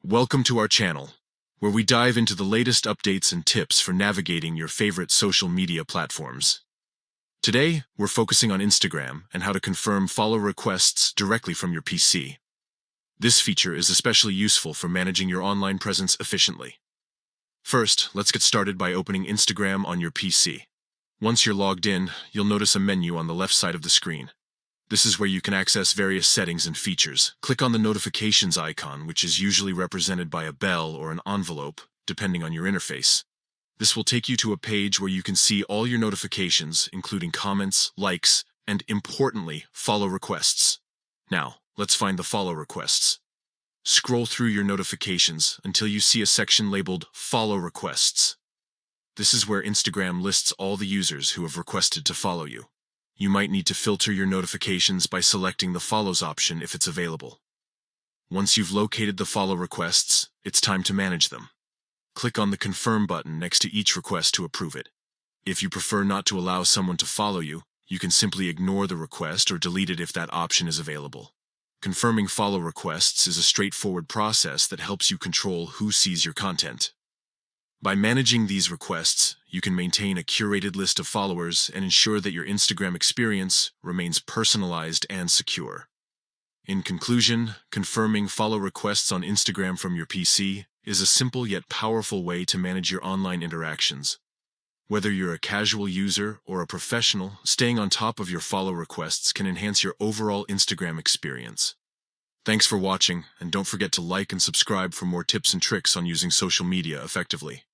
Welcome to our channel, where we dive into the latest updates and tips for navigating your favorite social media platforms. Today, we're focusing on Instagram and how to confirm follow requests directly from your PC. This feature is especially useful for managing your online presence efficiently. First, let's get started by opening Instagram on your PC. Once you're logged in, you'll notice a menu on the left side of the screen. This is where you can access various settings and features. Click on the notifications icon, which is usually represented by a bell or an envelope, depending on your interface. This will take you to a page where you can see all your notifications, including comments, likes, and importantly, follow requests. Now, let's find the follow requests. Scroll through your notifications until you see a section labeled Follow Requests. This is where Instagram lists all the users who have requested to follow you. You might need to filter your notifications by selecting the Follows option if it's available. Once you've located the follow requests, it's time to manage them. Click on the Confirm button next to each request to approve it. If you prefer not to allow someone to follow you, you can simply ignore the request or delete it if that option is available. Confirming follow requests is a straightforward process that helps you control who sees your content. By managing these requests, you can maintain a curated list of followers and ensure that your Instagram experience remains personalized and secure. In conclusion, confirming follow requests on Instagram from your PC is a simple yet powerful way to manage your online interactions. Whether you're a casual user or a professional, staying on top of your follow requests can enhance your overall Instagram experience. Thanks for watching, and don't forget to like and subscribe for more tips and tricks on using social media effectively.